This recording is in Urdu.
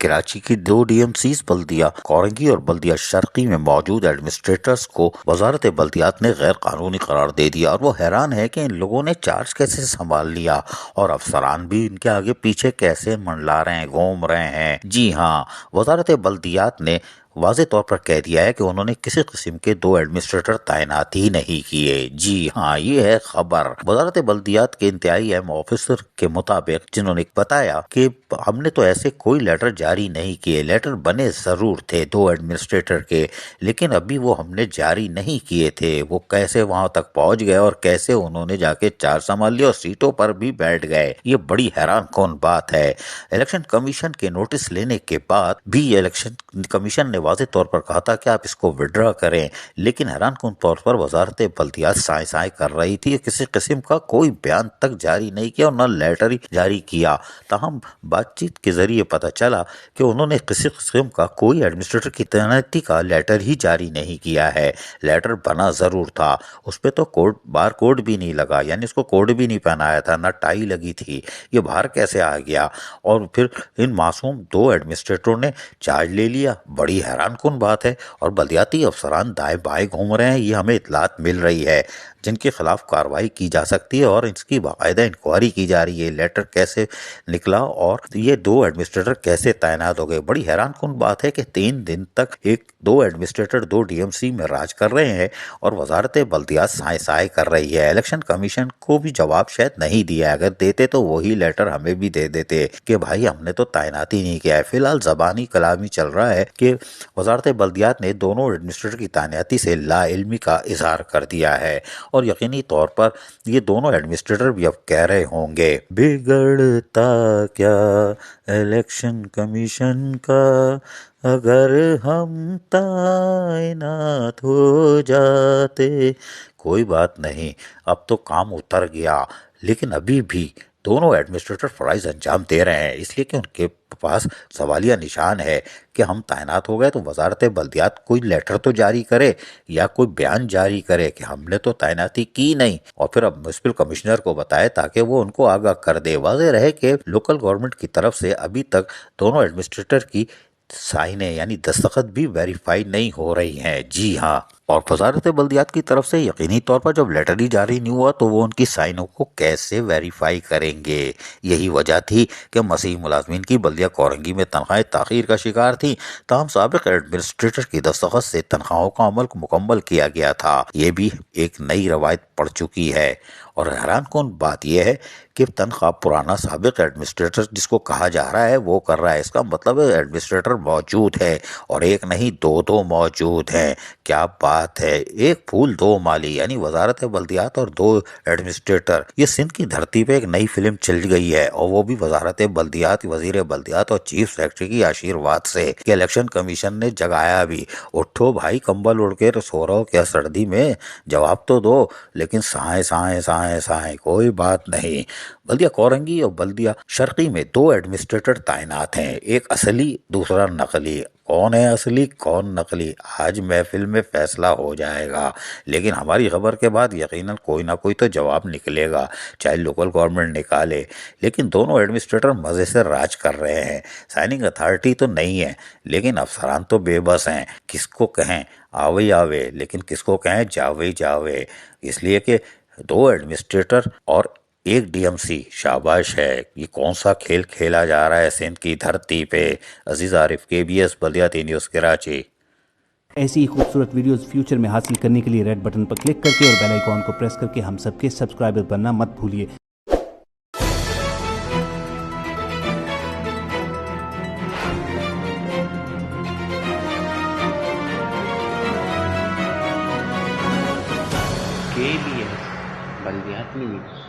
کراچی کی 2 DMCs بلدیہ کورنگی اور بلدیہ شرقی میں موجود ایڈمنسٹریٹرز کو وزارت بلدیات نے غیر قانونی قرار دے دیا، اور وہ حیران ہے کہ ان لوگوں نے چارج کیسے سنبھال لیا اور افسران بھی ان کے آگے پیچھے کیسے منڈلا رہے ہیں، گھوم رہے ہیں۔ جی ہاں، وزارت بلدیات نے واضح طور پر کہہ دیا ہے کہ انہوں نے کسی قسم کے 2 ایڈمنسٹریٹر تعینات ہی نہیں کیے۔ جی ہاں، یہ ہے خبر۔ وزارت بلدیات کے انتہائی اہم آفیسر کے مطابق، جنہوں نے بتایا کہ ہم نے تو ایسے کوئی لیٹر جاری نہیں کیے، لیٹر بنے ضرور تھے 2 ایڈمنسٹریٹر کے، لیکن ابھی وہ ہم نے جاری نہیں کیے تھے۔ وہ کیسے وہاں تک پہنچ گئے اور کیسے انہوں نے جا کے چارج سنبھال لیا اور سیٹوں پر بھی بیٹھ گئے، یہ بڑی حیران کن بات ہے۔ الیکشن کمیشن کے نوٹس لینے کے بعد بھی الیکشن کمیشن نے واضح طور پر کہا تھا کہ آپ اس کو وڈرا کریں، لیکن حیران کن طور پر وزارت بلدیات سائیں سائیں کر رہی تھی، کسی قسم کا کوئی بیان تک جاری نہیں کیا اور نہ لیٹر ہی جاری کیا۔ تاہم بات چیت کے ذریعے پتہ چلا کہ انہوں نے کسی قسم کا کوئی ایڈمنسٹریٹر کی تعیناتی کا لیٹر ہی جاری نہیں کیا ہے۔ لیٹر بنا ضرور تھا، اس پہ تو بار کوڈ بھی نہیں لگا، یعنی اس کو کوڈ بھی نہیں پہنایا تھا، نہ ٹائی لگی تھی۔ یہ باہر کیسے آ گیا؟ اور پھر ان معصوم 2 ایڈمنسٹریٹروں نے چارج لے لیا، بڑی حیران کن بات ہے۔ اور بلدیاتی افسران دائیں بائیں گھوم رہے ہیں، یہ ہمیں اطلاعات مل رہی ہے، جن کے خلاف کارروائی کی جا سکتی ہے اور اس کی باقاعدہ انکوائری کی جا رہی ہے۔ لیٹر کیسے نکلا اور یہ 2 ایڈمنسٹریٹر کیسے تعینات ہو گئے؟ بڑی حیران کن بات ہے کہ 3 دن تک 2 ایڈمنسٹریٹر 2 DMC میں راج کر رہے ہیں اور وزارت بلدیات سائیں سائیں کر رہی ہے۔ الیکشن کمیشن کو بھی جواب شاید نہیں دیا، اگر دیتے تو وہی لیٹر ہمیں بھی دے دیتے کہ بھائی ہم نے تو تعیناتی نہیں کیا ہے۔ فی الحال زبانی کلامی چل رہا ہے کہ وزارت بلدیات نے دونوں ایڈمنسٹریٹر کی تعیناتی سے لا علمی کا اظہار کر دیا ہے، اور یقینی طور پر یہ دونوں ایڈمنسٹریٹر بھی اب کہہ رہے ہوں گے بگڑتا کیا الیکشن کمیشن کا اگر ہم تعینات ہو جاتے۔ کوئی بات نہیں، اب تو کام اتر گیا، لیکن ابھی بھی دونوں ایڈمنسٹریٹر فرائض انجام دے رہے ہیں، اس لیے کہ ان کے پاس سوالیہ نشان ہے کہ ہم تعینات ہو گئے تو وزارت بلدیات کوئی لیٹر تو جاری کرے یا کوئی بیان جاری کرے کہ ہم نے تو تعیناتی کی نہیں، اور پھر اب میونسپل کمشنر کو بتائے تاکہ وہ ان کو آگاہ کر دے۔ واضح رہے کہ لوکل گورنمنٹ کی طرف سے ابھی تک دونوں ایڈمنسٹریٹر کی سائنیں یعنی دستخط بھی ویریفائی نہیں ہو رہی ہیں۔ جی ہاں، اور وزارت بلدیات کی طرف سے یقینی طور پر جب لیٹر ہی جاری نہیں ہوا تو وہ ان کی سائنوں کو کیسے ویریفائی کریں گے؟ یہی وجہ تھی کہ مسیح ملازمین کی بلدیہ کورنگی میں تنخواہیں تاخیر کا شکار تھیں، تاہم سابق ایڈمنسٹریٹر کی دستخط سے تنخواہوں کا عمل مکمل کیا گیا تھا۔ یہ بھی ایک نئی روایت پڑ چکی ہے، اور حیران کن بات یہ ہے کہ تنخواہ پرانا سابق ایڈمنسٹریٹر جس کو کہا جا رہا ہے وہ کر رہا ہے، اس کا مطلب ہے ایڈمنسٹریٹر موجود ہے، اور ایک نہیں 2 موجود ہیں۔ کیا بات ہے، ایک پھول 2 مالی، یعنی وزارت بلدیات اور 2 ایڈمنسٹریٹر۔ یہ سندھ کی دھرتی پہ ایک نئی فلم چل گئی ہے، اور وہ بھی وزارت بلدیات، وزیر بلدیات اور چیف سیکرٹری کی آشیرواد سے، کہ الیکشن کمیشن نے جگایا بھی، اٹھو بھائی کمبل اڑ کے سو رہو کیا سردی میں، جواب تو دو، لیکن سائیں سائیں سائیں سائیں کوئی بات نہیں۔ بلدیہ کورنگی اور بلدیہ شرقی میں 2 ایڈمنسٹریٹر تعینات ہیں، ایک اصلی دوسرا نقلی۔ کون ہے اصلی کون نقلی، آج محفل میں فیصلہ ہو جائے گا، لیکن ہماری خبر کے بعد یقیناً کوئی نہ کوئی تو جواب نکلے گا، چاہے لوکل گورنمنٹ نکالے۔ لیکن دونوں ایڈمنسٹریٹر مزے سے راج کر رہے ہیں، سائننگ اتھارٹی تو نہیں ہے، لیکن افسران تو بے بس ہیں، کس کو کہیں آوے آوے، لیکن کس کو کہیں جاوے جاوے، اس لیے کہ 2 ایڈمنسٹریٹر اور 1 DMC، شاباش ہے۔ یہ کون سا کھیل کھیلا جا رہا ہے سندھ کی دھرتی پہ؟ عزیز عارف، KBS بلدیاتی نیوز کراچی۔ ایسی ہی خوبصورت ویڈیوز فیوچر میں حاصل کرنے کے لیے ریڈ بٹن پر کلک کر کے اور بیل آئیکن کو پریس کر کے ہم سب کے سبسکرائبر بننا مت بھولیے۔ KBS بلدیات news.